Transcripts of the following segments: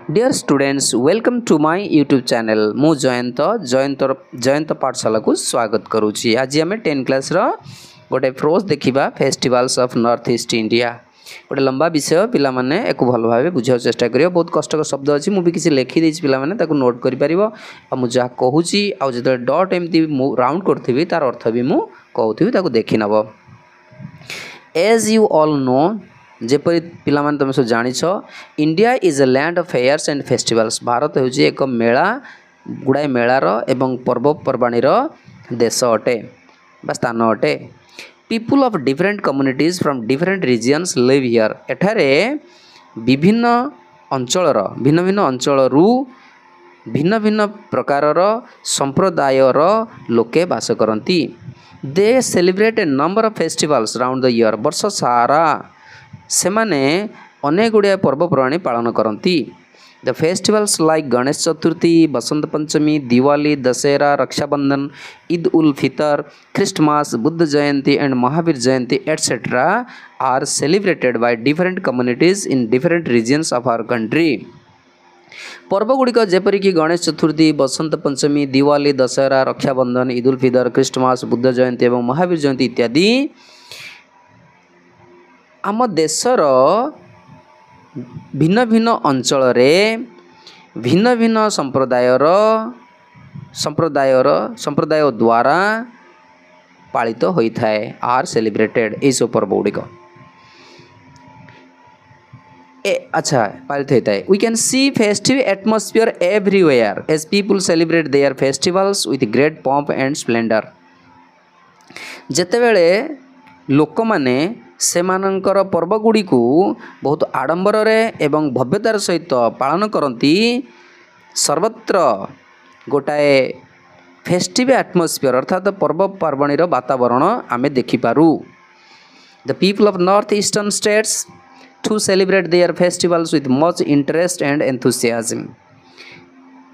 Dear students, welcome to my YouTube channel. मु जयंत पाठशाला को स्वागत करुछि। आज आम 10 क्लास रो गोटे फ्रोज देखिबा festivals of north east India. गोटे लंबा विषय पिला माने एक भल भाबे बुझाउ चेष्टा करियो। बहुत कष्टकर शब्द अछि, मु भी किछि लिखि देछि, पिला माने ताको नोट करि परिबो। आ मु जा कहूछि आ जते डॉट एमती राउंड करथिबी तार अर्थ भी मु कहूथिबी, ताको देखि नबो। As you all know, जेपरी पिला माने तुम सब जानि छो, India is a land of fairs and festivals. Bharat होउछि एक मेला गुडाय मेलार एवं पर्वपर्वाणीर देश अटे बा स्थान अटे। People of different communities from different regions live here. एठारे विभिन्न अंचलर भिन्न भिन्न अंचलरू भिन्न भिन्न प्रकारर संप्रदायर लोके बास करती। They celebrate a number of festivals round the year. वर्ष सारा सेमाने अनेक गुड़िया पर्वपर्वाणी पालन करती। The festivals like Ganesh Chaturthi, Basant Panchami, Diwali, Dussehra, Rakshabandhan, Eid ul Fitr, Christmas, Buddha Jayanti and Mahavir Jayanti etcetera are celebrated by different communities in different regions of our country. पर्व गुड़िक जेपरिक गणेश चतुर्थी, बसंत पंचमी, दिवाली, दशहरा, रक्षाबंधन, ईद उल फितर, क्रिस्टमास, बुद्ध जयंती एवं महावीर जयंती इत्यादि आम देशर भिन्न भिन्न अंचल भिन्न भिन्न संप्रदाय द्वारा पालित होता है, आर सेलिब्रेटेड। ये सब पर्व गुड़िक अच्छा पालित होता है। We can see festive atmosphere everywhere as people celebrate their festivals with great pomp and splendour. जेतेबेले लोक माने सेमानंकर पर्व गुड़ी को बहुत आडंबर एवं भव्यतार सहित पालन करती, सर्वत्र गोटाए फेस्टिव एटमॉस्फेयर अर्थात पर्वपर्वाणीर वातावरण आमे देखिपारू। The people of north eastern states to celebrate their festivals with much interest and enthusiasm.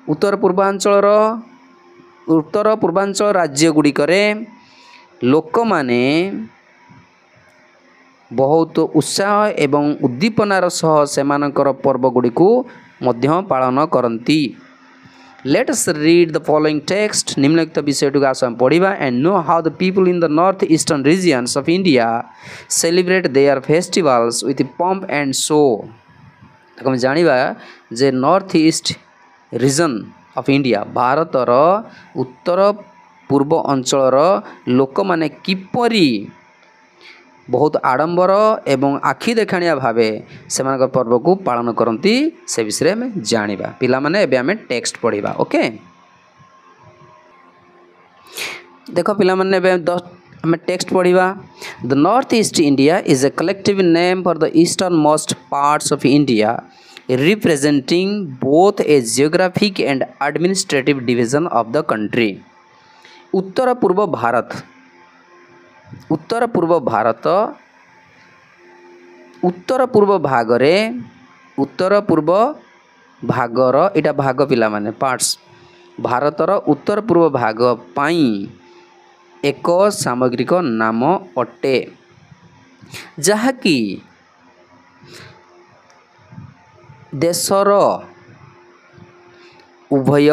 उत्तर पूर्वांचल राज्य गुड़िकरे लोक माने बहुत उत्साह एवं उद्दीपनार सह सेमानकर पर्व गुड़ी को मध्य पालन करती। Let us read the following text. निम्नलिखित विषय को आस पढ़ा and know how the people in the north eastern regions of India celebrate their festivals with pomp and show. आम जानिबा जे north east region of India भारतर उत्तर पूर्व अंचलर लोक माने किपरि बहुत आडंबर एवं आखि देखाणिया भावे सेमानक पर्व को पालन करती, से विषय में जानिबा। पिला माने एबे हमें टेक्स्ट पढ़िबा। ओके देखो पिला माने एबे हमें टेक्स्ट पढ़िबा। The north east India is a collective name for the eastern most parts of India representing both a geographic and administrative division of the country. उत्तर पूर्व भारत उत्तर पूर्व भागर इटा भाग पिला माने पार्ट्स भारतर उत्तर पूर्व भाग पाई एक सामग्रिक नाम अटे, जहाँकि देशर उभय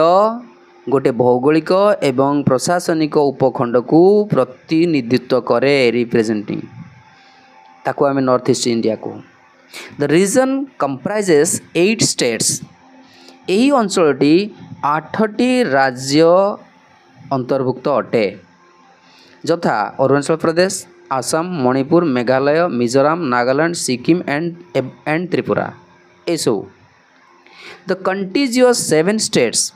गोटे भौगोलिक एवं प्रशासनिक उपखंड को प्रतिनिधित्व करे, रिप्रेजेंटिंग ताको आमे नॉर्थ ईस्ट इंडिया को। The region comprises 8 states. यही अंचलटी 8टी राज्य अंतर्भुक्त अटे, यथा अरुणाचल प्रदेश, आसाम, मणिपुर, मेघालय, मिजोराम, नागालैंड, सिक्किम एंड त्रिपुरा। एसो द कंटिजियस 7 स्टेट्स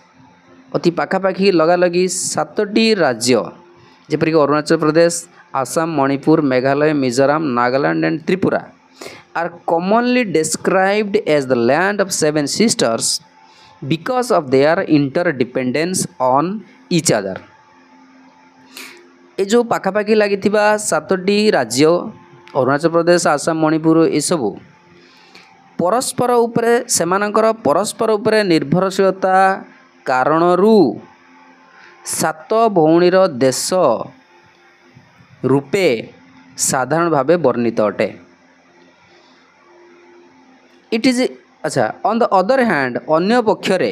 अति पाखापाखि लगालगी 7टी राज्य जेपरिक Arunachal Pradesh, Assam, Manipur, Meghalaya, Mizoram, Nagaland and Tripura are commonly described as the land of 7 sisters because of their interdependence on each other. ये जो पाखापाखि लगी 7टी राज्य अरुणाचल प्रदेश, आसाम, मणिपुर ये सबू परस्पर उपरे सेमानकर परस्पर उपरे निर्भरशीलता कारणरू 7 भौणीर देश रूपे साधारण भावे वर्णित अटे। इट इज अच्छा ऑन द अदर हैंड अन्य पक्षरे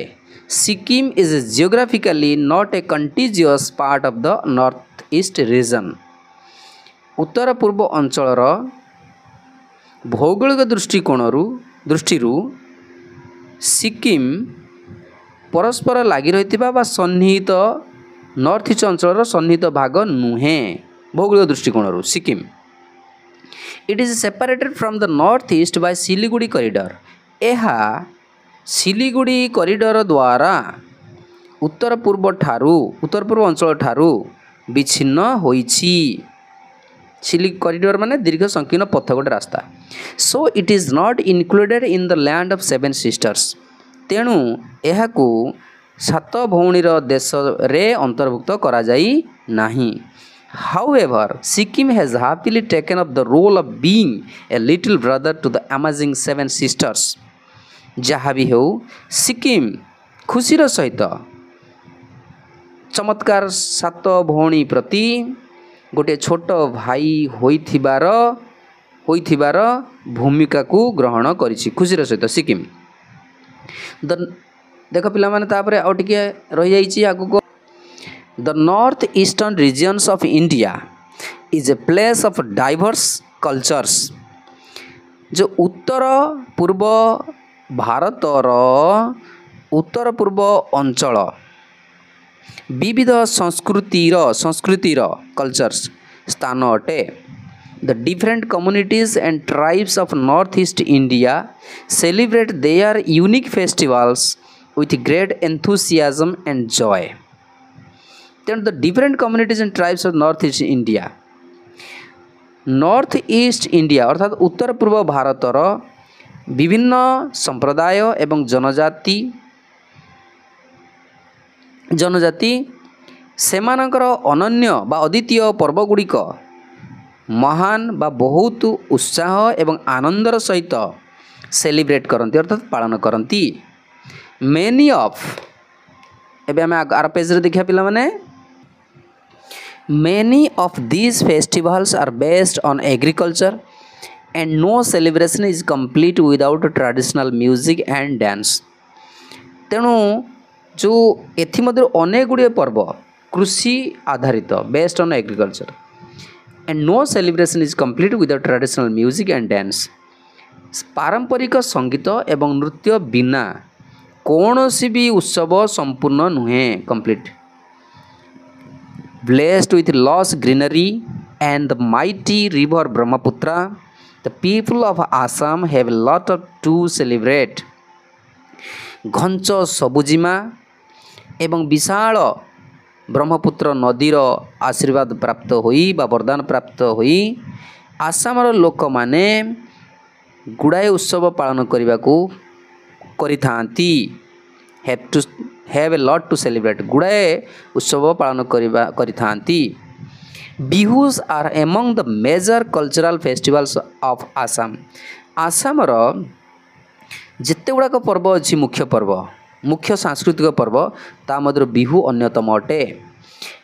Sikkim is geographically not a contiguous part of the north east region उत्तर पूर्व अंचलर भौगोलिक दृष्टि सिक्किम परस्पर लगी रही सन्निहित नॉर्थ ईस्ट अंचल सन्निहित भाग नुहे भौगोलिक दृष्टिकोण Sikkim it is separated from the north east by Siliguri corridor यह सिलीगुड़ी कॉरिडोर द्वारा उत्तर पूर्व अंचल ठारू विच्छिन्न होइछि सिली कॉरिडोर माने दीर्घ संकीर्ण पथ गोटे रास्ता so it is not included in the land of seven sisters तेणु यह सात भौणीर देश रे अंतर्भुक्त करा जाई नाही However, Sikkim has happily taken up the role of being a little brother to the amazing seven sisters. जहाँ भी हो सिक्किम खुशीर सहित चमत्कार सात भौणी प्रति गोटे छोट भाई होइथिबार भूमिका को ग्रहण करिछि खुशीर सहित सिक्किम देख पिला माने तापरे आ टिके रहि जाइछि आगु The northeastern regions of India is a place of diverse cultures. जो उत्तर पूर्व भारतर उत्तर पूर्व अंचल विविध संस्कृतिर कल्चर्स स्थान अटे The different communities and tribes of northeast India celebrate their unique festivals with great enthusiasm and joy. Then the different communities and tribes of northeast India अर्थात उत्तर पूर्व भारतर विभिन्न संप्रदाय एवं जनजाति सेमानकर अनन्य बा अद्वितीय पर्व गुड़िक महान बा बहुत उत्साह एवं आनंदर सहित सेलिब्रेट करती अर्थात पालन करती मेनी ऑफ एबे आम आर पेज रे देखिया पिला माने Many of these festivals are based on agriculture and no celebration is complete without traditional music and dance. तेणु जो एथिमध्य अनेक गुड़िए पर्व कृषि आधारित based on agriculture and no celebration is complete without traditional music and dance पारंपरिक संगीत एवं नृत्य बिना कौन सी भी उत्सव संपूर्ण नुहे complete blessed with lush greenery and the mighty river Brahmaputra, the people of Assam have a lot to celebrate. घंच सबुजिमा एवं विशाल ब्रह्मपुत्र नदीर आशीर्वाद प्राप्त होई बा वरदान प्राप्त होई आसामर लोक माने गुड़ाए उत्सव पालन करने को करिथांती have a lot to celebrate गुड़ाए उत्सव पालन करिथांती Bihus are among the major cultural festivals of Assam आसामर जिते गुड़ाक पर्व अच्छी मुख्य सांस्कृतिक पर्व ता मध्य बिहु अन्यतम अटे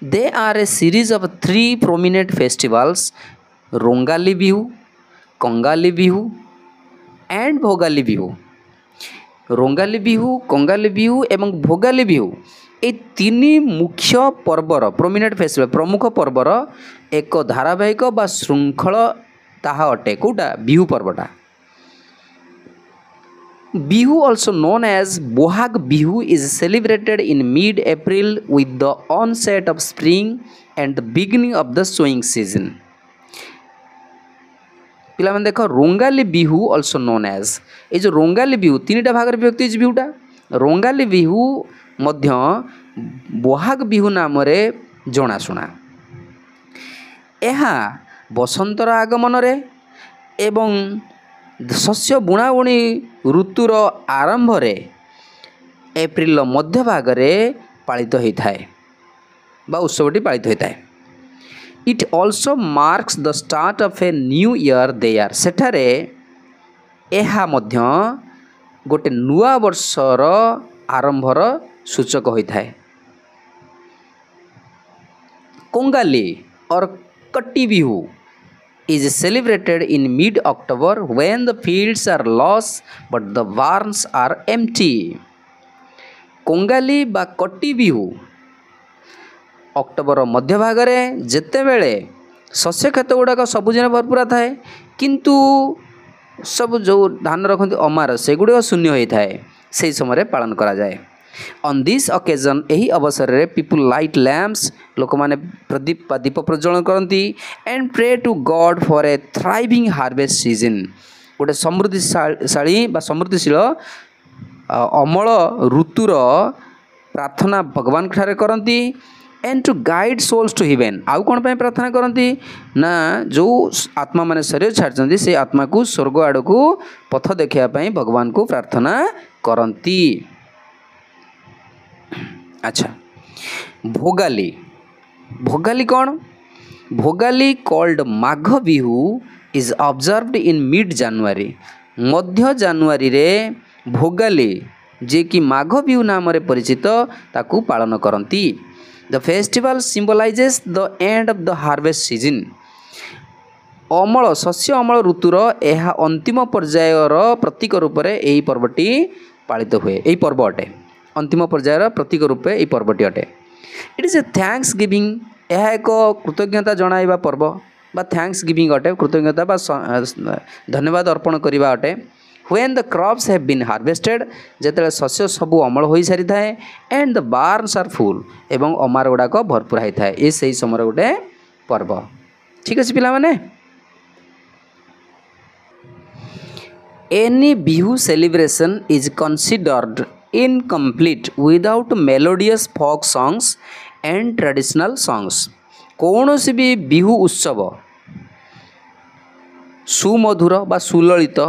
they are a series of 3 prominent festivals Rongali Bihu Kongali Bihu and Bhogali Bihu Rongali Bihu Kongali Bihu एवं भोगाली बिहु ए तीन मुख्य पर्वर प्रोमिनेंट फेस्टिवल प्रमुख पर्वर एक धारावाहिक बा श्रृंखल ताहा अटे Kota Bihu पर्वटा Bihu also known as Bohag Bihu is celebrated in mid-April with the onset of spring and the beginning of the sowing season. पिला मन देखो Rongali Bihu also known as ए जो रोंगाली बिहु तीनटा भाग रे विभक्त इज बिहुटा रोंगाली बिहु मध्य बोहाग बिहु नाम रे जणा सुना एहा बसंतर आगमन रे एवं शस्य बुणाबुणी ऋतुर आरंभ रे एप्रिल मध्य भाग रे पालित होता है बा उत्सवटी पालित होता है it also marks the start of a new year there सेठारे एहा मध्य गोटे नुआ वर्षर आरंभर सूचक होता है कोंगाली और कट्टी Bihu is celebrated in mid-October when the fields are lush but the barns are empty. Kongali बा कटी बिहू अक्टोबर मध्य भागरे जेतेबेले शस्य क्षेत्र गुड़ाक सबुजने भरपूरा थाए किंतु सब जो धान रखते अमार सेगुड़ शून्य होता है से समय पालन करा जाए। ऑन दिस ओकेजन यही अवसर रे पीपुल लाइट लैम्प्स लोक माने प्रदीप बा दीप प्रज्वलन करती and pray to God for a thriving harvest season गोटे समृद्धिशाली बा समृद्धिशील अमल ऋतुर प्रार्थना भगवान ठारे करती and to guide souls to heaven. आउ कौन पे प्रार्थना करती ना जो आत्मा माने शरीर छाड़ती से आत्मा को स्वर्ग आड़ को पथ देखापी भगवान को प्रार्थना करती। अच्छा भोगाली भोगाली कौन Bhogali called Magh Bihu is observed in mid January Madhya January रे भोगाली जे कि माघ बिहू नाम रे परिचित ताकू पालन करती। The festival symbolizes the end of the harvest season अमल शस्य अमल ऋतुर यह अंतिम पर्यायर प्रतीक रूप से यही पर्वटी पालित हुए। यही पर्व अटे अंतिम पर्यायर प्रतीक रूपे यही पर्वटी अटे। It is a thanks giving यह एक कृतज्ञता जणाइबा पर्व बा थैंक्स गिविंग अटे कृतज्ञता बा धन्यवाद अर्पण करवा अटे। When the crops have been harvested जेते शस्य सबू अमल हो सारी थाए and the barns are full एवं अमार गुड़ाक भरपूर होता है ये सही समय गोटे पर्व। ठीक अच्छे पिला माने any Bihu celebration is considered incomplete without melodious folk songs and traditional songs कौन सी भी बिहू उत्सव सुमधुर बा सुललित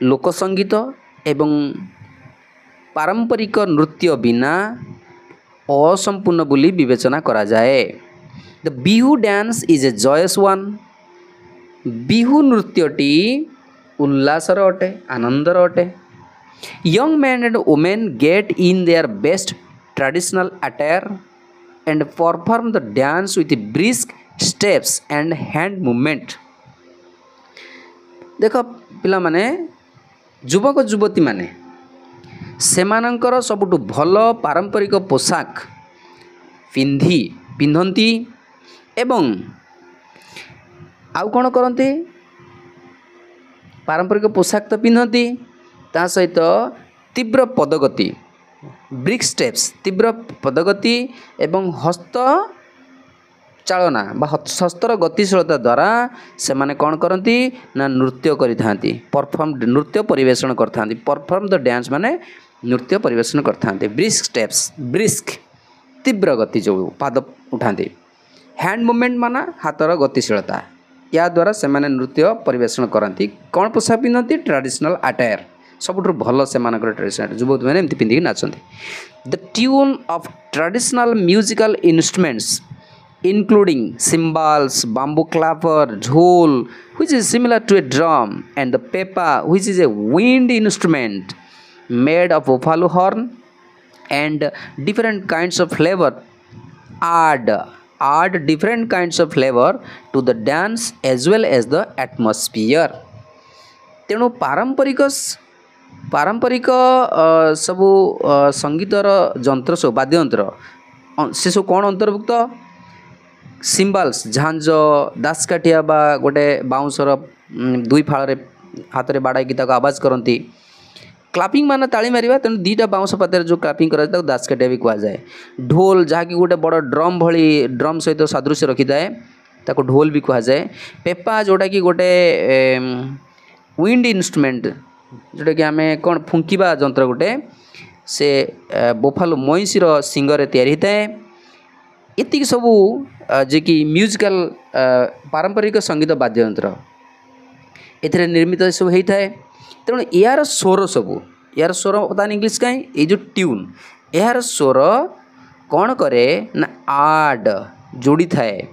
लोकसंगीत एवं पारंपरिक नृत्य बिना असंपूर्ण बोली विवेचना करा जाए। The Bihu dance is a joyous one Bihu नृत्यटी उल्लासर अटे आनंदर अटे। Young man and women get in their best traditional attire and perform the dance with brisk steps and hand movement. देख पिला माने युवक युवती माने सेमानंकर सबुठु भल पारंपरिक पोशाक पिंधती एवं आउ कौन करते पारंपरिक पोशाक तो पिंधती ता सहित तीव्र पदगति ब्रिक स्टेप्स तीव्र पदगति एवं हस्त चालना बा हस्तर गतिशीलता द्वारा से माने कौन करती ना नृत्य करिथांती परफॉर्म नृत्य परिवेषण करथांती परफॉर्म द डांस माने नृत्य परिवेषण करथांती। ब्रिस्क स्टेप्स ब्रिस्क तीव्र गति जो पाद उठांती हैंड मूवमेंट माना हाथर गतिशीलता या द्वारा से माने नृत्य परिवेषण करती। कौन पोशाक पिंधती ट्रेडिशनल अटायर सबुठ भल से ट्रेडिशनल युवती मैंने एमती पिंधिकी नाचती। The tune of traditional musical instruments including cymbals, bamboo clapper, jhol, which is similar to a drum, and the pepa, which is a wind instrument made of buffalo horn, and different kinds of flavor add different kinds of flavor to the dance as well as the atmosphere. तेणु पारंपरिक सबू संगीतर जंत्र सब वाद्य यंत्र से सब कौन अंतर्भुक्त सिम्बाल्स झांझ दासकाठिया बा गोटे बाउंसर दुई फाड़ हाथ में बाड़ाई आवाज करती। क्लापिंग माने ताली मारिबा तेणु दीटा बाउंस पाते जो क्लापिंग करा दासकाठिया भी कह जाए। ढोल जहाँकि गोटे बड़ ड्रम भली ड्रम सहित सादृश्य रखी थाए ताको ढोल भी कह जाए। पेपा जोटा कि गोटे विंड इंस्ट्रूमेंट जोटा कि आम कौन फुंकिबा जंत्र गोटे से बोफालो मईंसीर सिंगरे तैयारी होता है। एति सबू जे कि म्यूजिकल पारंपरिक संगीत वाद्य यंत्र ए निर्मित सब होता है। तेणु यार स्वर सबू यार स्वर पता इंग्लीश कहीं ये जो ट्यून यार स्वर कौन करे ना आड जोड़ी थाए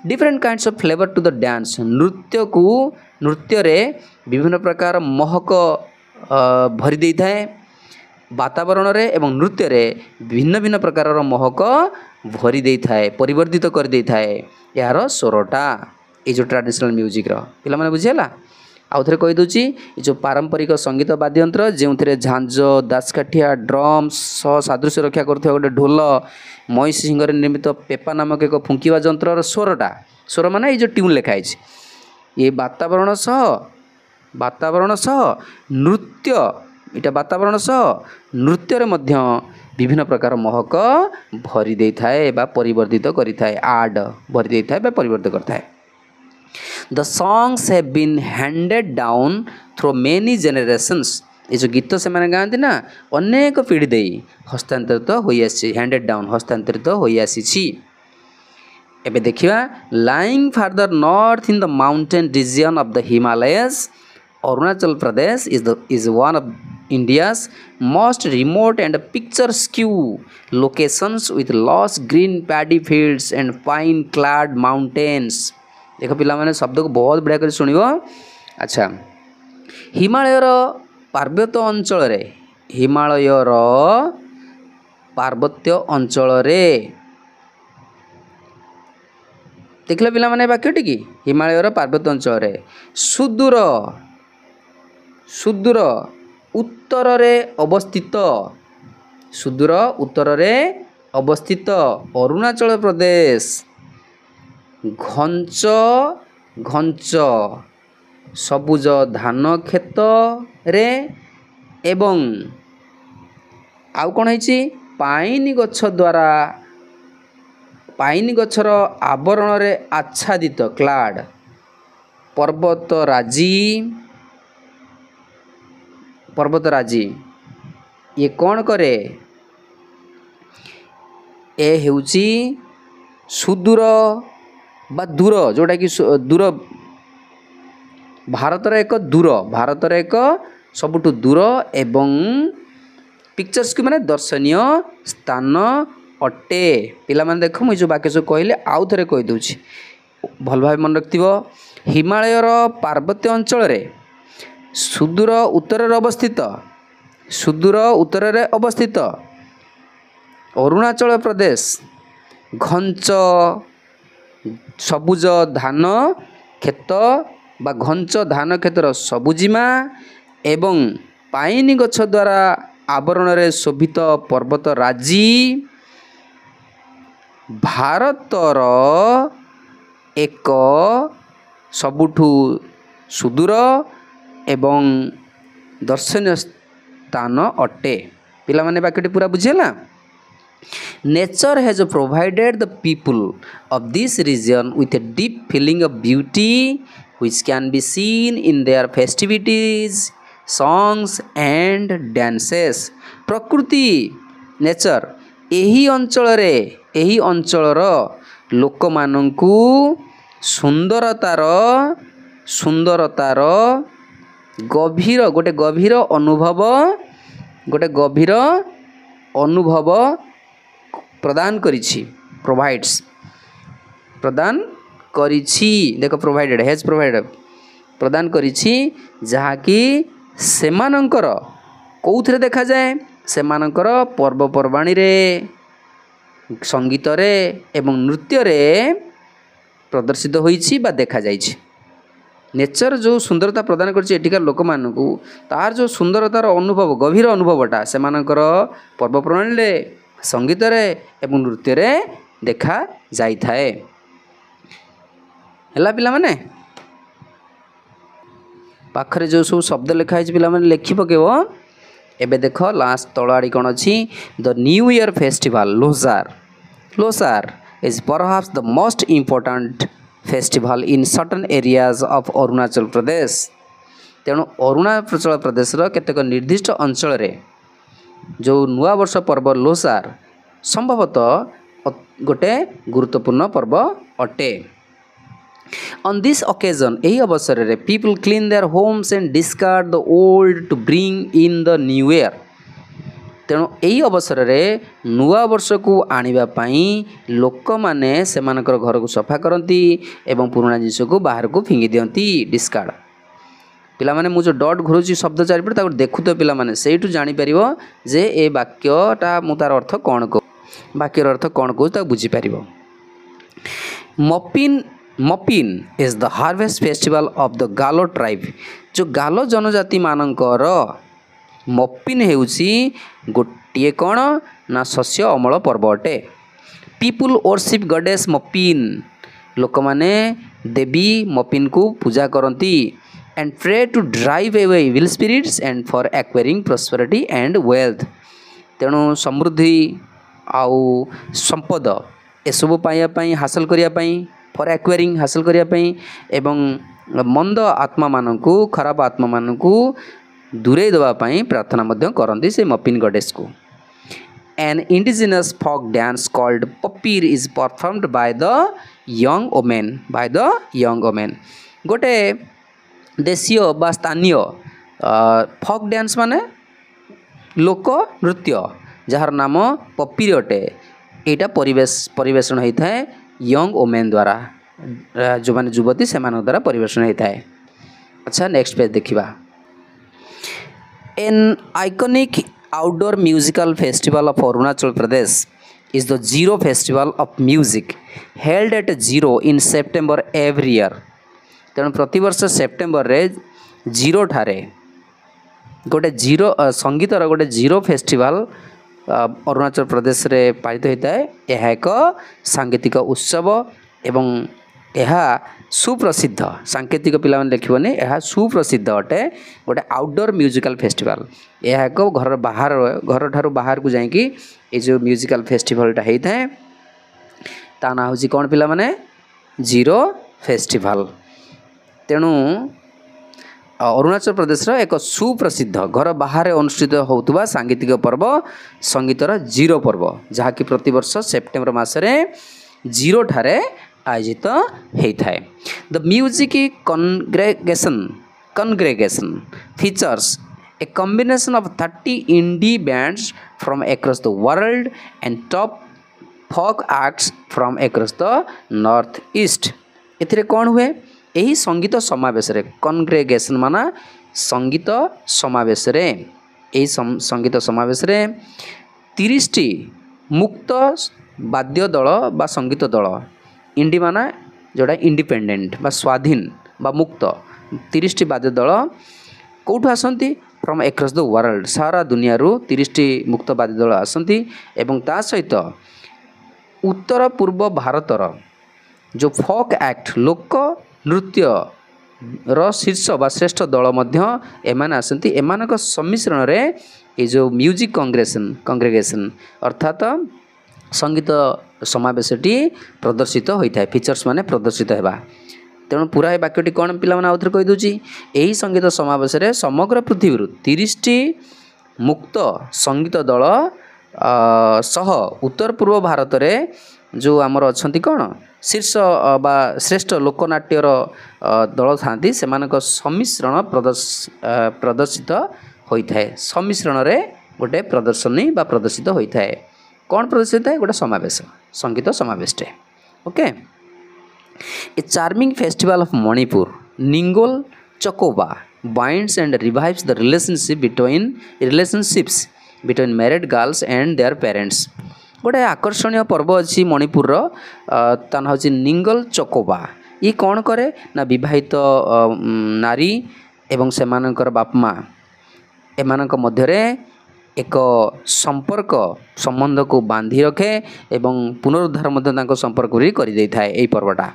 different kinds of flavour to the dance नृत्य को नृत्य रे विभिन्न प्रकार महक भरी दे थाए वातावरण रे एवं नृत्य रे भिन्न भिन्न प्रकार महक भरी दे थाए परिवर्तित कर दे थाए यार स्वरटा ये जो ट्रेडिशनल म्यूजिक पिला माने बुझिला आउ थे कहीदे ये जो पारंपरिक संगीत वाद्यंत्र जो थे झांझ दासकाठिया ड्रम्स सह सादृश्य रक्षा करुवा गोटे ढोल मई सिंह निर्मित पेपा नामक एक फुंकिवा जंत्र स्वरटा स्वर माने ये जो ट्यून लिखाई ये वातावरण सह नृत्य इटा वातावरण सह नृत्य मध्य विभिन्न प्रकार महक भरी दे थाए बा परिवर्तित करि थाए आड भरी दे थाए बा परिवर्तित कर थाए। The songs have been handed down through many generations. ये जो गीत से मैंने गाँति ना अनेक पीढ़ी दे हस्तांतरित होई आसी हैंडेड डाउन हस्तांतरित होई आसी। एबे देखिवा lying further north in the mountain region of the Himalayas, Arunachal Pradesh is one of India's most remote and picturesque locations with lush green paddy fields and pine-clad mountains. देखो पिला माने शब्द को बहुत बढ़िया कर सुनियो। अच्छा हिमालयर पार्वत्य अंचल रे हिमालयर पार्वत्य अंचल रे देखले पिला माने वाक्यटी की हिमालयर पार्वत्य अंचल रे सुदूर सुदूर उत्तर रे अवस्थित सुदूर उत्तर रे अवस्थित अरुणाचल प्रदेश घंच घंच सबुज धान खेत रे एवं आउ कौन है पाइन गछ द्वारा पाइन गछर आवरण रे आच्छादित क्लाड पर्वतराजी ये कौन करे ए हेउची सुदूर बा दूर जोटा कि दूर भारतर एक सबुठु दूर एवं पिक्चर्स की माने दर्शनीय स्थान अटे। पिला माने देख मुझे वाक्य सब कहले आउ थे कही दूची भल भाव मन रखिथिबो। हिमालयर पार्वत्य अंचल रे सुदूर उत्तर रे अवस्थित अरुणाचल प्रदेश घंच सबुज धान खेत बा घंच धान क्षेत्र सबुजिमा एवं पाइन गछ द्वारा आवरण रे शोभित पर्वत राजी भारतर एक सबुठु सुदूर एवं दर्शनीय स्थान अटे। पिला माने बाक्यटी पूरा बुझिला। Nature has provided the people of this region with a deep feeling of beauty which can be seen in their festivities, songs and dances. प्रकृति नेचर एही अंचलर लोक मानंकु सुंदरतार गोटे गभीर अनुभव प्रदान करिछि प्रदान करिछि देखो प्रोवाइडेड हैज प्रोवाइडेड प्रदान करिछि जहा कि सेमानंकर कोउथरे देखा जाए सेमानंकर पर्वपर्वाणी रे संगीत रे एवं नृत्य रे प्रदर्शित होइछि बा देखा जाइछि। नेचर जो सुंदरता प्रदान करछि एठिकार लोक मानकु तार जो सुंदरतार अनुभव गभीर अनुभवटा सेमानंकर पर्वपर्वाणी रे संगीत रे एवं नृत्य रे देखा जाई थाए। हला पिला माने पाखरे जो सब शब्द लिखा है पिला माने लिखि पकेबो। एबे देखो लास्ट तळाड़ी कोन अछि the new year festival Losar is perhaps the most important festival in certain areas of Arunachal Pradesh. तेणु अरुणाचल प्रदेश रो केतेक निर्दिष्ट अंचल रे जो नुआ वर्ष पर्व लोसार संभवतः गोटे गुरुत्वपूर्ण पर्व अटे। On this occasion एही अवसर रे people clean their homes and discard the old to bring in the new year। तेणु एही अवसर रे नुआ वर्ष को आनिबा पई लोक माने सेमानकर घर को सफा करती एवं पुराना जिनिस को बाहर को फिंगी दियंती डिस्कार्ड। पिला माने मु जो डॉट घुरुची शब्द चारिपटे ताको देखु तो पिला माने सेइटु जानि परिबो जे ए वाक्यटा मु तार अर्थ कोन को वाक्यर अर्थ कोन को ता बुझी परिबो। Mopin Mopin is the harvest festival of the Galo tribe जो गालो जनजाति मानकर मपिन हेउची गोटे कौन ना शस्य अमल पर्व अटे। पीपुल वर्शिप गॉडेस मपिन लोक माने देवी मपिन को पूजा करती and pray to drive away evil spirits and for acquiring prosperity and wealth तेणु समृद्धि आउ संपद एसबू पाइबापी हासिल करने फॉर एक्वायरिंग हासिल करने एवं मंद आत्मा मानू खराब आत्मा मानू दूरे देवाई प्रार्थना मध्य करती से मपिन गॉडेस को। An indigenous folk dance called Papir is performed by the young women. गोटे देशीय बा स्थानीय folk dance माने लोक नृत्य जार नाम पपीर अटे यहाँ परिवेषण होता है यंग वोमेन द्वारा जो माने युवती से द्वारा परिवेषण होता है। अच्छा नेक्स्ट पेज देखिबा। An iconic outdoor musical festival of Arunachal Pradesh is the Zero Festival of Music held at Zero in September every year. तेणु प्रतिवर्ष सेप्टेम्बर रे जीरो ठारे गोटे जीरो संगीतर गोटे जीरो फेस्टिवल अरुणाचल प्रदेश रे पालित होता है। यह एक सांकेतिक उत्सव एवं यह सुप्रसिद्ध सांकेतिक पिला लिखने यह सुप्रसिद्ध अटे गोटे आउटडोर म्यूजिकल फेस्टिवल। यह एक घर बाहर घर ठारू बाहर को जाइकी ये जो म्यूजिकल फेस्टिवलटा होता है ता ना हूँ कौन पिला माने जीरो फेस्टिवल। तेणु अरुणाचल प्रदेश एक सुप्रसिद्ध घर बाहर अनुष्ठित होता सांगीतिक पर्व संगीतर जीरो पर्व जहाँकि प्रतिवर्ष सेप्टेम्बर मासरे जीरो ठारे आयोजित होता है। The music congregation features a combination of 30 indie bands from across the world and top folk acts from across the north east। एथिरे कौन हुए यही संगीत समावेश रे कॉन्ग्रेगेशन माना संगीत समावेश रे यही संगीत समावेश रे 30 मुक्त वाद्य दल बा संगीत दल इंडी माना जोड़ा इंडिपेंडेंट बा स्वाधीन बा मुक्त 30 वाद्य दल कौटू आसती फ्रॉम एक्रॉस द वर्ल्ड सारा दुनिया रू 30 मुक्त वाद्य दल आसती एवं ता सहित उत्तर पूर्व भारतर जो फोक एक्ट लोक नृत्य र शीर्ष बा श्रेष्ठ दल मध्य एमान आसती एमानक सम्मिश्रण रे ये जो म्यूजिक कॉन्ग्रेगेशन अर्थात संगीत समावेशटी प्रदर्शित होता है फीचर्स माने प्रदर्शित होगा। तेणु पूरा ये वाक्यटी कौन पिला आउ थे कहीदे यही संगीत समावेश रे समग्र पृथ्वी 30 मुक्त संगीत दल सह उत्तर पूर्व भारत रे जो आमर अच्छा कौन शीर्ष बा श्रेष्ठ लोकनाट्यर दल था से सम्मिश्रण प्रदर्शित होता है। सम्मिश्रण रे गोटे प्रदर्शनी बा प्रदर्शित होता है कौन प्रदर्शित है गोटे समावेश संगीत समावेश। Okay a charming festival of Manipur Ningol Chakouba binds and revives the relationships between married girls and their parents। गोटे आकर्षणीय पर्व अच्छी मणिपुर ता ना हूँ निंगल चकोबा ये कौन करे ना विवाहित नारी एवं सेमानकर बाप माँ एमानक मध्यरे एक संपर्क संबंध को बांधी रखे एवं पुनरुद्धार मध्य संपर्क भी कर यही पर्वटा।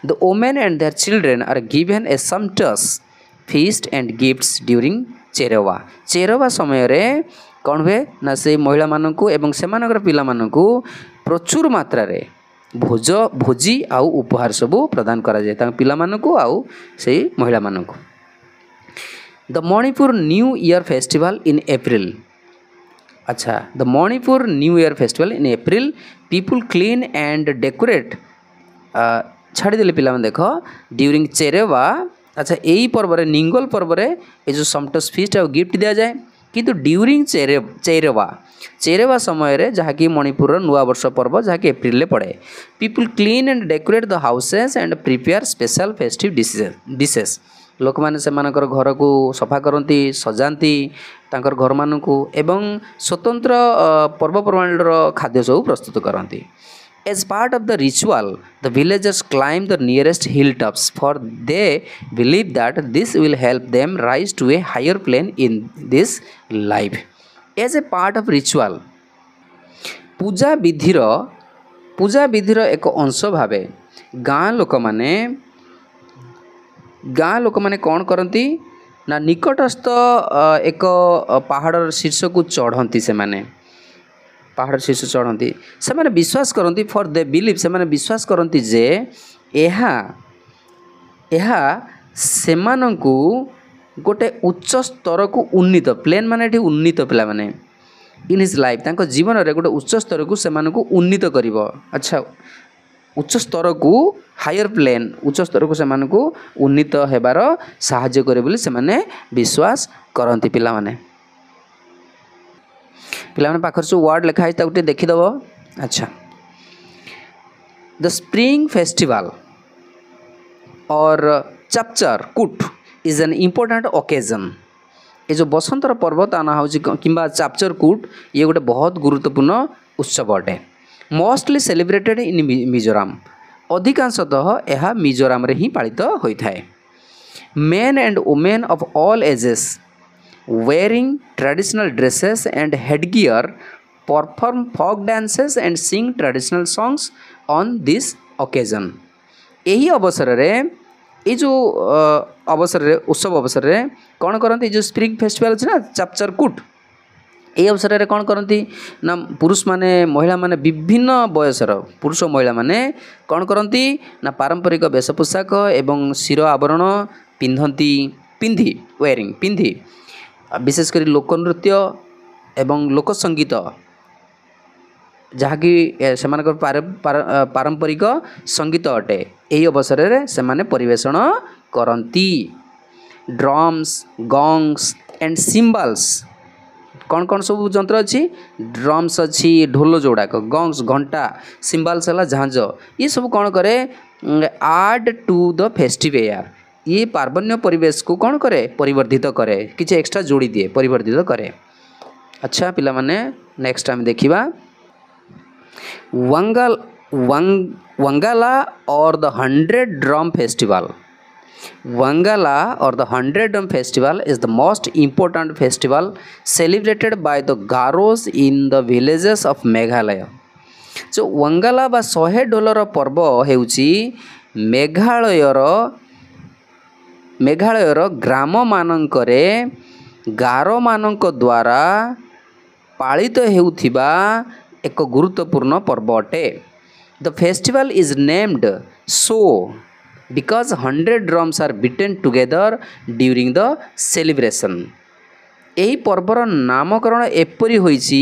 The women and their children are given a sumptuous feast and gifts during चेरवा समय रे कौन हुए ना से महिला मानू एवं सेमानकर पिला मानू प्रचुर मात्रा रे भोजी आउ उपहार सबू प्रदान करा जाए पिला मानू आउ से महिला मानू। The Manipur new year festival in April. अच्छा the Manipur new year festival in April people clean and decorate छाड़देले पिला देख ड्यूरिंग चेरेवा। अच्छा यही पर्व निंगल पर्व ये जो समटस फीस्ट आ गिफ्ट दि जाए किंतु ड्यूरिंग चेरेवा समय रे जहाँकि मणिपुर नुआ वर्ष पर्व जहाँकि एप्रिल पड़े। People clean and decorate the houses and prepare special festive dishes लोक मैंने से घर को सफा करती सजाती तांकर घर मानू एवं स्वतंत्र पर्वपर्वाणीर खाद्य सब प्रस्तुत करती। As part of the ritual, the villagers climb the nearest hilltops, for they believe that this will help them rise to a higher plane in this life. As a part of ritual, पूजा विधिर एक अंश भावे गाँ लोक माने कौन करती ना निकटस्थ एक पहाड़ शीर्ष को चढ़ती से माने पहाड़ शीर्ष चढ़ती से माने विश्वास करती फॉर दे बिलीव से माने विश्वास करती जे यह सेमानंकु गोटे उच्च स्तर को उन्नीत प्लेन माने एठी उन्नीत पिला माने इन हिज लाइफ तांको जीवन रे गोटे उच्च स्तर को सेमानंकु उन्नीत करिवो। अच्छा उच्च स्तर को हायर प्लेन उच्च स्तर को सेमानंकु उन्नीत हेबार सहाय्य करे बोली सेमाने विश्वास करती पिला माने पाखर जो वर्ड लिखा है गोटे देखीदेव। अच्छा द स्प्रिंग फेस्टिवल और चैप्चर कूट इज एन इम्पोर्टेंट ओकेजन। ये जो बसंतर पर्व ता ना हूँ कि चैप्चर कूट ये गोटे बहुत गुरुत्वपूर्ण उत्सव अटे मोस्टली सेलिब्रेटेड इन मिजोराम अधिकांशतः यह मिजोराम रे ही पालित होता है। Main and women of all ages wearing traditional dresses and headgear perform folk dances and sing traditional songs on this occasion। यही अवसर रे ये जो अवसर रे उत्सव अवसर रे कौन करती जो स्प्रिंग फेस्टिवल अच्छे ना चैप्चर कूट ये अवसर रे कौन करती ना पुरुष माने महिला माने विभिन्न बयसर पुरुष महिला माने कौन करती ना पारंपरिक वेश पोशाक एवं शिर आवरण पिंधी वेयरिंग पिंधी विशेषकर लोकनृत्य एवं लोकसंगीत जहाँकि से पारंपरिक संगीत अटे यही अवसर रे से माने परिवेषण करती। ड्रम्स गंग्स एंड सिम्बल्स कौन कौन सब जंत्र अच्छी ड्रम्स अच्छी ढोल जोड़ाक गंग्स घंटा सिम्बल्स है झांझ ये सब कौन करे आड टू द फेस्टिवल ये पार्वण्य परिवेश को कौन करे परिवर्धित करे किसी एक्स्ट्रा जोड़ी दिए परिवर्धित करे। अच्छा पिला माने नेक्स्ट टाइम देखिबा वंगाला और the 100 drum festival. Wangala or the 100 Drum Festival is the most important festival celebrated by the Garos in the villages of Meghalaya। जो वंगाला बा 100 डॉलर पर्व हेउची मेघालयर ग्राम मानकरे गारो मानक द्वारा पालित हेउथिबा एक गुरुत्वपूर्ण पर्व अटे। The festival is named so because 100 drums are beaten together during the celebration। यही पर्वर नामकरण एपरी होइछि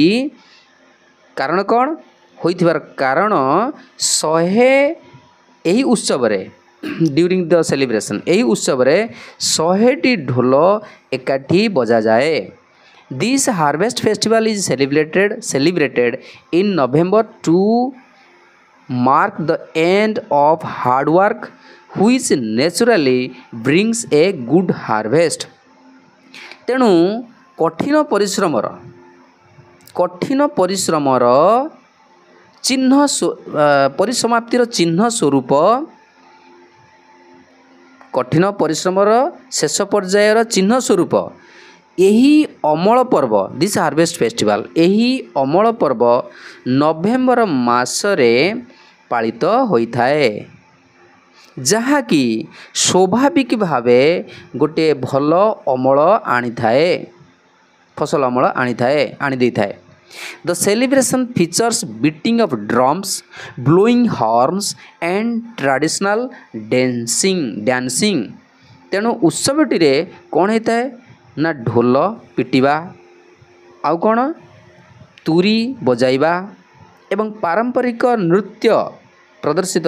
कारण कौन होइथिबार कारण 100 यही उत्सव रे ड्यूरिंग द सेलिब्रेशन यही उत्सव रे 100टी ढोल एकाठी बजा जाए। This harvest festival is celebrated in November to mark the end of hard work which naturally brings a good harvest। तेणु कठिन परिश्रमर चिन्ह परिसमाप्तिर चिन्ह स्वरूप कठिन परिश्रमर शेष पर्यायर चिन्ह स्वरूप यही अमल पर्व दिस हार्वेस्ट फेस्टिवल यही अमल पर्व नवेम्बर मासरे पालित होइथाए जहाँकि स्वाभाविक भावे गोटे भल अमल आनी थाए फसल अमल आनी दे थाए। The celebration features beating of drums blowing horns and traditional dancing. तेणु उत्सवटी रे कौन होता है ना ढोल पिटिबा आउ कौन तुरी बजाइबा एवं पारंपरिक नृत्य प्रदर्शित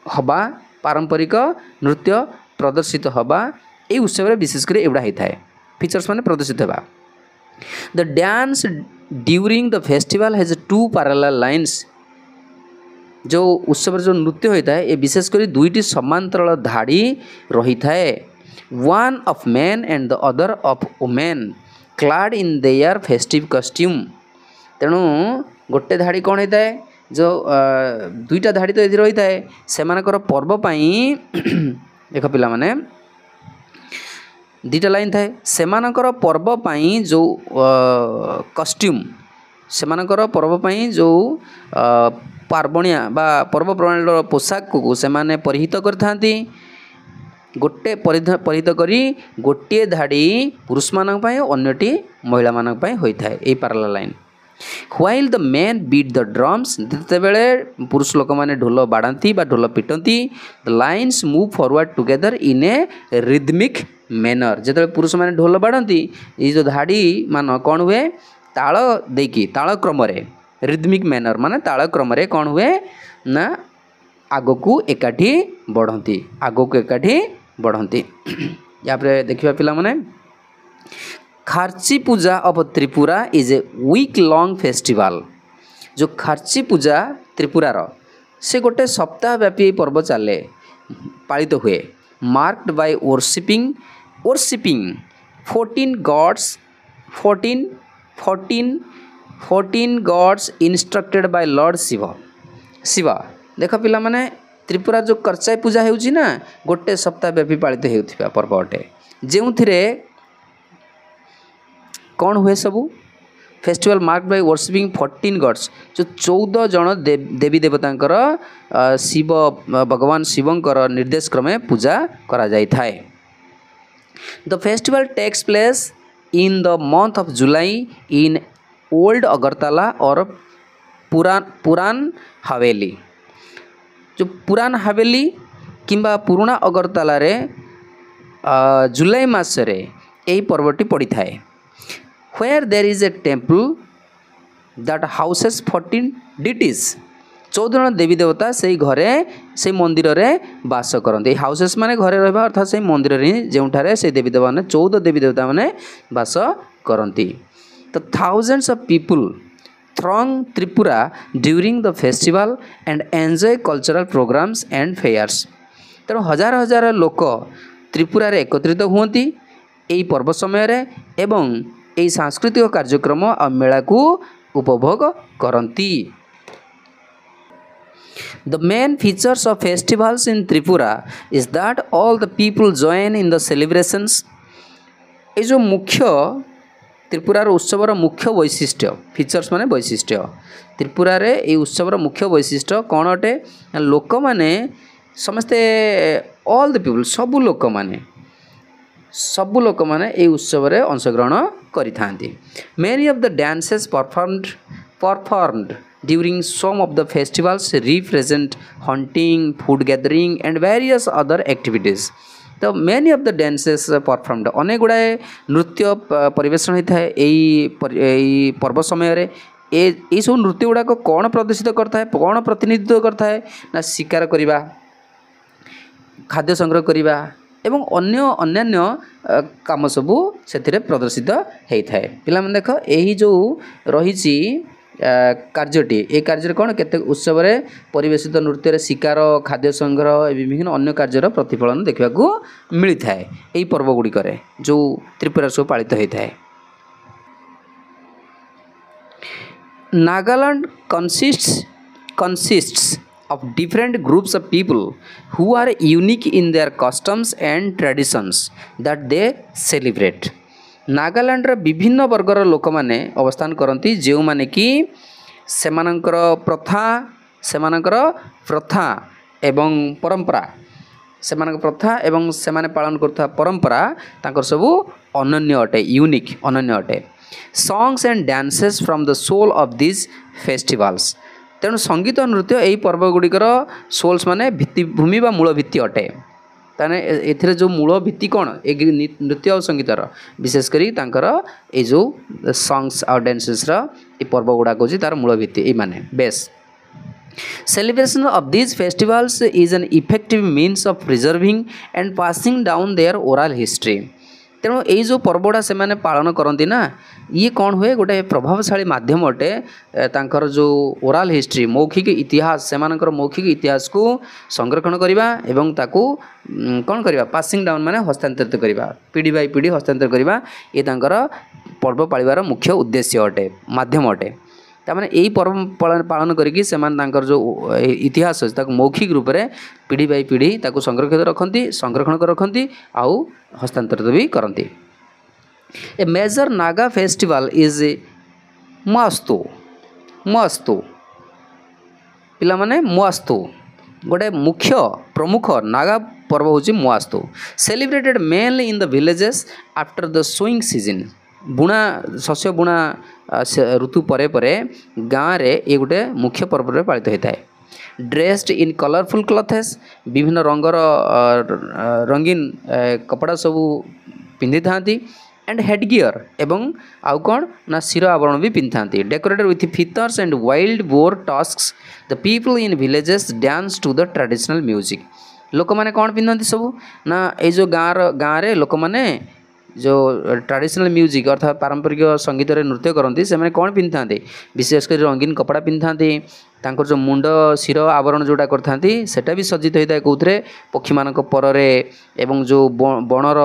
हवा पारंपरिक नृत्य प्रदर्शित हवा ये उत्सव विशेषकर एवढा होता है फीचर्स माने प्रदर्शित हवा। The dance during the festival has 2 parallel lines. जो उत्सव जो नृत्य होता है ये विशेषकर दुईटी समांतराल धाड़ी रही थाए one of main and the other of women clad in their festive costume. तेणु गोटे धाड़ी कौन होता है जो दुईटा धाड़ी तो ये रही है से पर्व देख पिला माने दुईटा लाइन थाए सेमानकर पर्व जो कस्ट्यूम सेमानकर पर्व जो पार्वणिया बा पर्वप्रणाली पोशाक को सेमाने परिहित करथांती गोटे परिहित करी गोटे धाड़ी पुरुष मानक पई अन्यटी महिला मानक पई होई थाए a parallel line while the man beat the drums जिते बेले पुरुष लोक माने ढोल बाड़ाती बा ढोल पिटती the lines move forward together in a rhythmic manner जिते पुरुष माने ढोल बाड़ाती ये जो धाड़ी मान कौन हुए ताल देकी ताल क्रम रिदमिक मैनर माने ताल क्रम कौन हुए ना आग को एकाठी बढ़ती आग को एकाठी बढ़ती या देखिए पिला माने Kharchi Puja of Tripura is a week long festival जो खार्ची पूजा त्रिपुरार से गोटे सप्ताह व्यापी पर्व चले पालित हुए marked by worshipping 14 gods instructed by Lord Shiva देख पिला माने त्रिपुरा जो करचाई पूजा होउची ना गोटे सप्ताह व्यापी पालित होउथिबा पर्व अटे जो कौन हुए सबू festival mark by worshipping 14 gods जो 14 जन देवी देवतांकर शिव भगवान शिवंकर निर्देश क्रमे पूजा करा जाय थाए the festival takes place in the month of July in old Agartala और पुरान हवेली जो पुरान हवेली किंबा पुराना अगरतला रे जुलाई मासरे एही पर्वटी पड़ी थाए where there is a temple that houses 14 deities 14 देवी देवता से घरे से मंदिर रे वास करते हाउसेस माने घरे रहबा अर्थात से मंदिर रे जेउठारे से देवी देवता माने 14 देवी देवता माने वास करती तो thousands of people throng Tripura during the festival and enjoy cultural programs and fairs तेणु हजार हजार लोक त्रिपुरा रे एकत्रित हुंती एई पर्व समय रे एवं यही सांस्कृतिक कार्यक्रम और मेला को उपभोग करती the main features of festivals in Tripura is that all the people join in the celebrations ये जो मुख्य त्रिपुरार उत्सवर मुख्य वैशिष्ट्य फीचर्स माने वैशिष्ट्य त्रिपुरा रे ये उत्सवर मुख्य वैशिष्ट्य कौन अटे लोक माने समस्ते ऑल द पीपल सबु लोक माने ए उत्सव रे अंशग्रहण करि थांती many of the dances performed during some of the festivals represent hunting food gathering and various other activities तो many of the dances performed अनेक गुड़ाए नृत्य परिवेषण होता है यही पर्व समय रे ये सब नृत्य गुड़ाक कौन प्रदर्शित करता है कौन प्रतिनिधित्व करता है ना शिकार करवा खाद्य संग्रह करवा एवं अन्यान्य काम सबू से प्रदर्शित होता है पिला देख यही जो रही कार्यटी ये कार्य कौन केते उत्सव रे परिवेशित नृत्य शिकार खाद्य संग्रह विभिन्न अन्य कार्यर प्रतिफलन देखा मिलता है यही पर्व गुड़िक जो त्रिपुरा सब पालित होता है Nagaland consists of different groups of people who are unique in their customs and traditions that they celebrate Nagaland रा विभिन्न वर्गर लोक माने अवस्थान करती जो माने कि सेमानंकर प्रथा एवं परंपरा सेमानक प्रथा एवं सेमाने पालन करता परंपरा तांकर सबु अनन्य अटे यूनिक अनन्य अटे songs and dances from the soul of this festivals तेणु संगीत नृत्य यही पर्व गुड़िकर सोल्स माने भित्तिभूमि बा मूल भित्ति अटे ताने एथिरे जो मूल भित्ति कौन एक नृत्य और संगीतर विशेषकर तांकर ए जो सॉन्ग्स और डांसेस रा ए पर्व गुड़ा को तार मूल भित्ति ए माने base celebration of these festivals is an effective means of preserving and passing down their oral history तेणु यही जो पर्वटा से माने पालन करती ना ये कौन हुए गोटे प्रभावशाली माध्यम अटे तांकर जो ओराल हिस्ट्री मौखिक इतिहास से मौखिक इतिहास को संरक्षण करवा एवं ताकू कौन करवा पासिंग डाउन माने हस्तांतरित करवा पीढ़ी बाई पीढ़ी हस्तांतरित करवा ये तांकर पर्व पालिबार मुख्य उद्देश्य अटे माध्यम अटे तामाने यही पर्व पालन करिकी सेमान तांकर जो इतिहास अछि ताको मौखिक रूप में पीढ़ी बाई पीढ़ी ताको संरक्षण रखती आउ हस्तांतरित भी करती। A major Naga festival is मस्तो पिला माने मुआस्तो गोटे मुख्य प्रमुख नागा पर्व होची मुआस्तो celebrated mainly in the villages after the sowing season बुणा शस्य बुणा ऋतु परे परे गाँव रे ये गोटे मुख्य पर्व रे पालित होता है। ड्रेस्ड इन कलरफुल क्लथेस विभिन्न रंगर रंगीन कपड़ा सबू पिंधि थांती एंड हेडगियर एवं आउ कौन ना शिर आवरण भी पिंधि decorated with feathers and wild boar tusks the people in villages dance to the traditional music लोक मैंने कौन पिंधती सब ना ये जो गाँव रे लोक मैंने जो ट्रेडिशनल म्यूजिक अर्थात पारंपरिक संगीत रे नृत्य करती से कौन पिंधि था विशेषकर रंगीन कपड़ा पिंधि तांकर जो मुंड शिर आवरण जोटा करथांती सेटा भी सज्जित होता है कौथे पक्षी मानक परे एवं जो बणर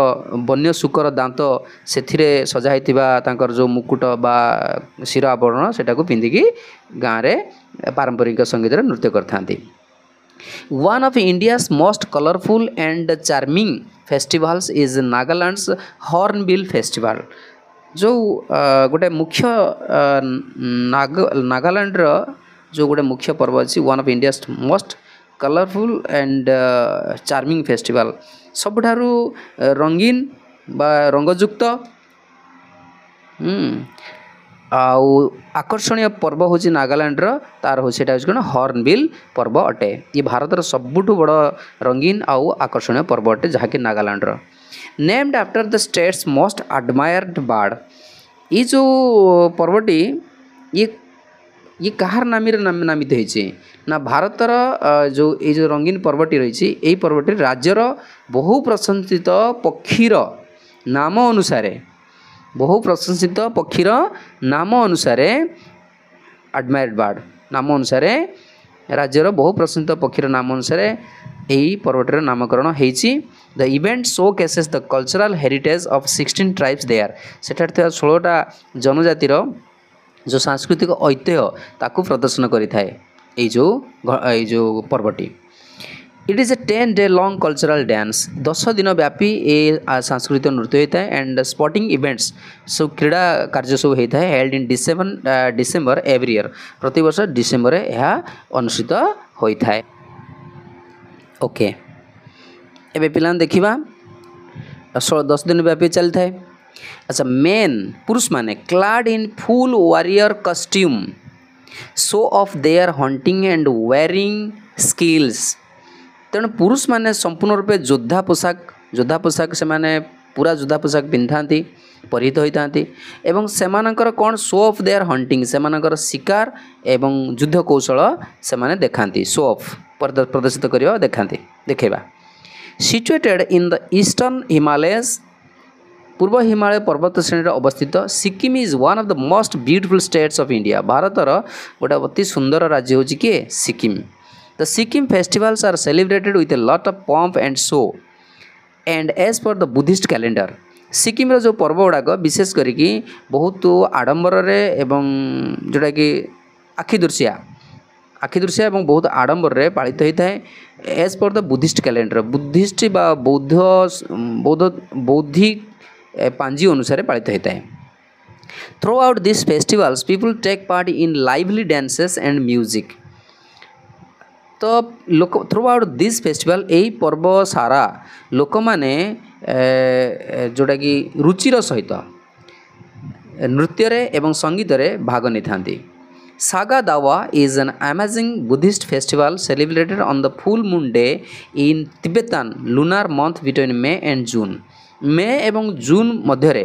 वन्य शुकर दांत से सजा होता जो मुकुट बा शिर आवरण सेटा को पिंधिकी गाँव में पारंपरिक संगीत रे नृत्य करथांती। One of India's most colorful and charming festivals is Nagaland's Hornbill Festival जो गोटे मुख्य नागालैंड जो गोटे मुख्य पर्व अच्छी one of India's most colourful and charming festival सबुठारु रंगीन बा रंगयुक्त आउ आकर्षणीय पर्व हूँ नागालैंड तार हूँ कौन हॉर्नबिल पर्व अटे। ये भारतर सबुठु बड़ रंगीन आउ आकर्षणीय पर्व अटे जहाँकि Nagaland named after the states most admired bird. ये जो पर्वटी ये कहार नामित होइछि ना भारतर जो रंगीन पर्वटी रही यही पर्वटी राज्यर बहु प्रशंसित पक्षीर नाम अनुसार बहु प्रशंसित पक्षीर नाम अनुसार एडमायर्ड बर्ड नाम अनुसार राज्यर बहु प्रशंसित पक्षीर नाम अनुसार यही पर्वटर नामकरण होइछि। The event showcases the cultural heritage of 16 tribes there सेठार 16टा जनजातिर जो सांस्कृतिक ऐतिह्य ताकू प्रदर्शन करिथाए ए जो पर्वटी। It is a 10-day long cultural dance 10 दिन व्यापी ए सांस्कृतिक नृत्य होता है एंड स्पोर्टिंग इवेंट्स सब क्रीड़ा कार्य सब होता है held in December every year प्रति वर्ष डिसेम्बर यह अनुष्ठित होता है। ओके एबे पिलान देखिबा 10 दिन व्यापी चलता है। अच्छा मेन पुरुष माने clad in full warrior costume show of their hunting and wearing skills तेणु पुरुष माने संपूर्ण रूपे योद्धा पोशाक से माने पूरा योद्धा पोशाक पिंधाती परिहित होता एवं सेमानकर कौन शो ऑफ देयर हंटिंग सेमानकर शिकार एवं युद्ध कौशल से माने देखाती शो ऑफ प्रदर्शित करियो देखाती देखेबा। Situated in the eastern Himalayas पूर्व हिमालय पर्वत श्रेणी अवस्थित Sikkim is one of the most beautiful states of India भारतर गोटे अति सुंदर राज्य हूँ किए Sikkim. The Sikkim festivals are celebrated with a lot of pomp and show and as per the Buddhist calendar Sikkim रो जो पर्व गुड़ाक विशेष करिकी बहुत आडंबर रे एवं जोटा कि आखिदृशिया एवं बहुत आडंबर रे पालित होता है as per the Buddhist calendar Buddhist बा बौद्धिक पांजी अनुसार पालित होता है। Throughout this festivals people take part in lively dances and music तो लोक थ्रू आउट दिस फेस्टिवल यही पर्व सारा लोक माने जोटा कि रुचिर सहित नृत्य एवं संगीत रे भाग नहीं थांती। Saga Dawa is an amazing Buddhist festival celebrated on the full moon day in Tibetan lunar month between May and June मे एवं जून मध्य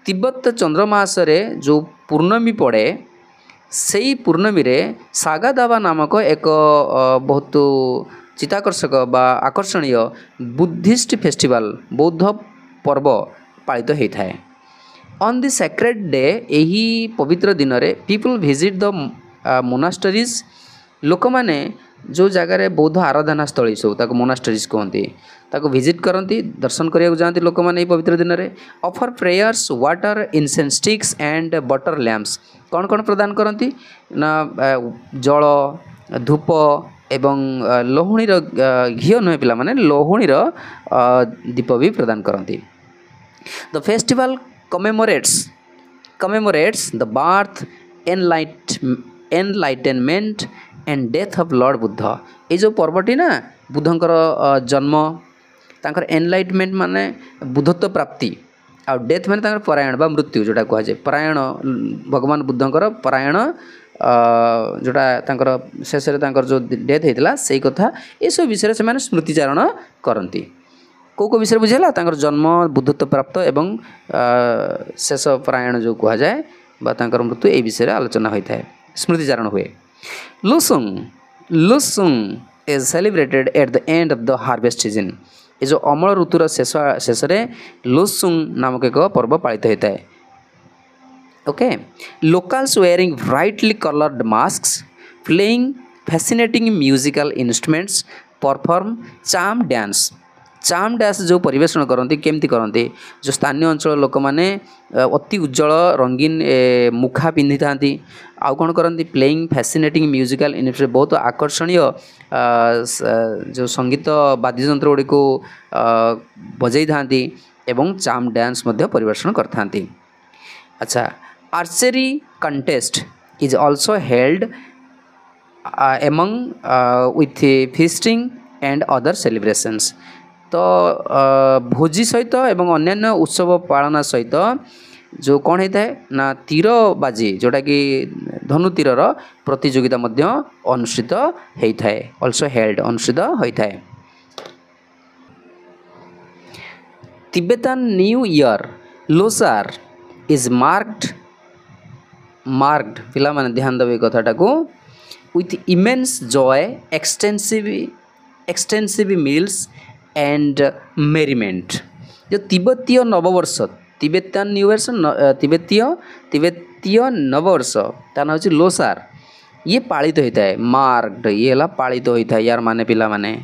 तिब्बत चंद्रमास रे जो पूर्णमी पड़े से पूर्णमी रे सागा दावा नामक एक बहुत चित्ताकर्षक बा आकर्षणीय बुद्धिस्ट फेस्टिवल बौद्ध पर्व पालित होता है। ऑन द सेक्रेड डे यही पवित्र दिन रे पीपल विजिट द मोनास्टरीज लोक माने जो जगार बौद्ध आराधना स्थली सब ताको मोनास्टरीज कहते ताको विजिट करती दर्शन करने जाती लोक मैंने पवित्र दिन में offer prayers water incense sticks and butter lamps कौन कौन प्रदान करती ना जल धूप एवं लहुणीर घी नुहे पिला माने लहुणीर दीप भी प्रदान करती। The festival commemorates the birth enlightenment and death of Lord Buddha ये जो पर्वटी ना बुद्धंकर जन्म तांकर एनलाइटमेंट माने बुद्धत्व प्राप्ति आ डेथ माने तांकर परायण बा मृत्यु जोटा कह जाए परायण भगवान बुद्धंकर परायण जोटा तांकर शेष रे तांकर जो डेथ होइतला सेही कथा ए सब विषय से माने स्मृतिचारण करंती को विषय बुझेला तांकर जन्म बुद्धत्व प्राप्त एवं शेष परायण जो कह जाए बा तांकर मृत्यु ए विषय आलोचना होता है स्मृतिचारण हुए। Lusung is celebrated at the end of the harvest season. ये जो अमल ऋतुर शेष लुसुंग नामक एक पर्व पालित होता है। Okay locals wearing brightly colored masks, playing fascinating musical instruments, perform charm dance जो परिवेषण करती केमती करती जो स्थानीय अंचल लोक मैंने अति उज्जवल रंगीन मुखा पिंधि था आउ कौन करती प्लेइंग फैसिनेटिंग म्यूजिकल इनस्ट्रुमेंट बहुत आकर्षणीय जो संगीत वाद्ययंत्र गुड़ी को बजई था एवं चाम डांस परिवेषण करते। अच्छा archery contest is also held among with feasting and other celebrations तो भोजी सहित एवं अन्य उत्सव पालना सहित जो कौन होता है ना तीरबाजी जोटा कि धनु तीरर प्रतियोगिता अनुष्ठित होता है ऑल्सो हेल्ड अनुष्ठित होता है। Tibetan new year Losar is marked पिला माने ध्यान देवे कथाटा को with immense joy extensive meals and merriment जो तिब्बतीय नववर्ष तिब्बतियन न्यू ईयर तिब्बतीय नववर्ष तार नाम हूँ लोसार ये पालित होता है मार्क्ड ये है पालित होता है यार माने पिला माने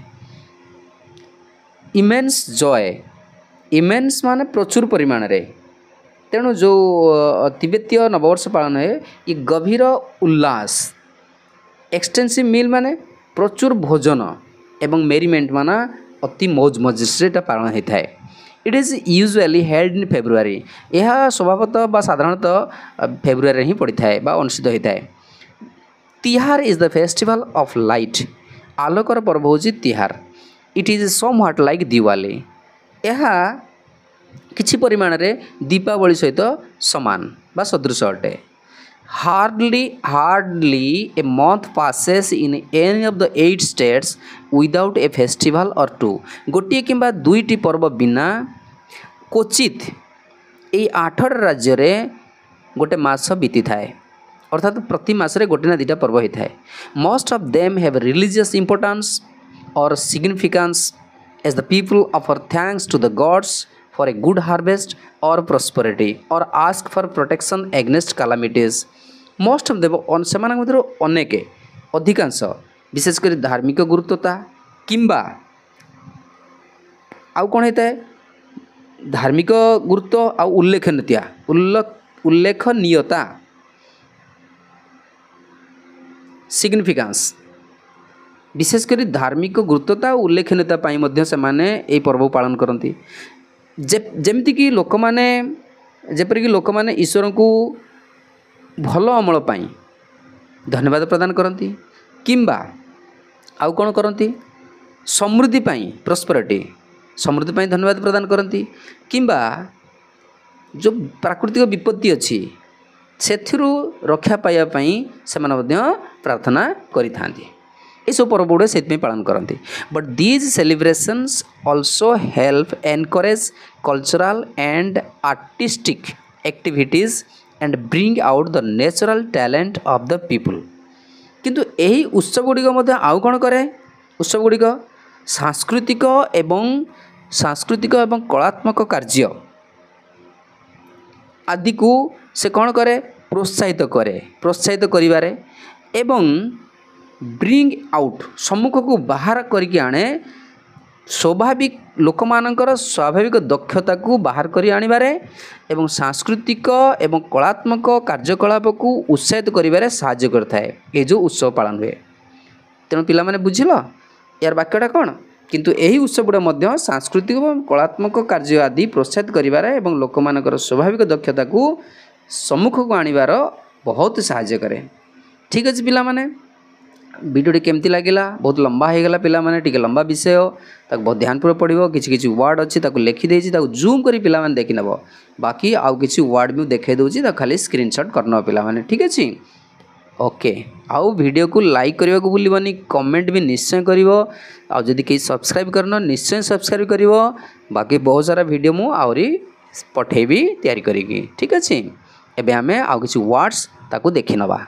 इमेंस जॉय इमेंस माने प्रचुर परिमाण रे तेणु जो तिब्बतीय नववर्ष पालन है ये गभीर उल्लास एक्सटेंसिव मील माने प्रचुर भोजन एवं मेरीमेंट माना अति मौज मजलिस पालन होता है। It is usually held in February यह स्वभावतः बा साधारणतः फेब्रुआरी ही पड़ी था अनुष्ठित होता है। Tihar is the festival of light आलोकर पर्व हूँ Tihar it is somewhat like Diwali यह किछि परिमाण रे दीपावली सहित समान बा सदृश अटे। Hardly a month passes in any of the 8 states without a festival or two गोटे किंबा दुईटी पर्व बिना क्वचित ये 8 राज्य रे गोटे मास बीती थाए अर्थात प्रति मास रे गोटे ना दुईटा पर्व होता है। Most of them have religious importance और significance as the people offer thanks to the gods for a good harvest or prosperity or ask for protection against calamities. Most of them सेमान मध्य अनेक अधिकांश विशेषकर धार्मिक गुरुत्वता किंबा आउ कौन होता है धार्मिक गुरुत्व आ उल्लेखनीयता सिग्निफिकेंस विशेषकर धार्मिक गुरुत्वता और उल्लेखनीयता पाई मध्य से माने ए पर्व पालन करती जेमती लोक माने जेपरिक लोक माने ईश्वर को भल अमल पाई धन्यवाद प्रदान करती किंबा आउ कौन करती समृद्धि पाई प्रॉस्पेरिटी समृद्धि पाई धन्यवाद प्रदान करती किंबा जो प्राकृतिक विपत्ति अच्छी सेथिरु रक्षा पाइबा पई सेमान मध्य प्रार्थना करिथांती ये सब पर्व गुड़े से पालन करती। But these celebrations also help encourage cultural and artistic activities and bring out the natural talent of the people किंतु यही उत्सव गुड़िक मध्य आउ कौन करे उत्सव गुड़िक सांस्कृतिक एवं कलात्मक कार्य आदि को से कौन करे प्रोत्साहित करिबारे एवं ब्रिंग आउट सम्मुख को बाहर करके आने स्वाभाविक लोक मानकर स्वाभाविक दक्षता को बाहर करी आनिबारे एवं सांस्कृतिक एवं कलात्मक कार्यकलाप को उत्साहित करिबारे साहाय्य करथाए ये जो उत्सव पालन हुए। तेणु पिला माने बुझिल यार वाक्यटा कौन किंतु यही उत्सव गुड़ा मध्य सांस्कृतिक और कलात्मक कार्य आदि प्रोत्साहित करिबारे एवं लोक मानकर स्वाभाविक दक्षता को सम्मुख को आनिबार बहुत साहाय्य करे। ठीक अच्छे पिला माने वीडियोटी केमती लगिला बहुत लंबा हो गला पिला माने टिके लंबा विषय ताक बहुत ध्यानपूर्वक पढ़ो किसी किसी वर्ड अच्छी ताको लिखी देछि ताको जूम करी पिला माने देखि नबो बाकी आउ किसी वर्ड भी देखे दोछि ता खाली स्क्रीनशॉट करनो पिला माने। ठीक अछि ओके आउ वीडियो को लाइक करने को भूलनी कमेंट भी निश्चय करिवो आ जदि कहीं सब्सक्राइब करना निश्चय सब्सक्राइब करिवो बाकी बहुत सारा वीडियो मु आउरी पठेबी तैयारी करिकी। ठीक अछि एबे हमें आउ किसी वर्ड्स ताको देखि नबा।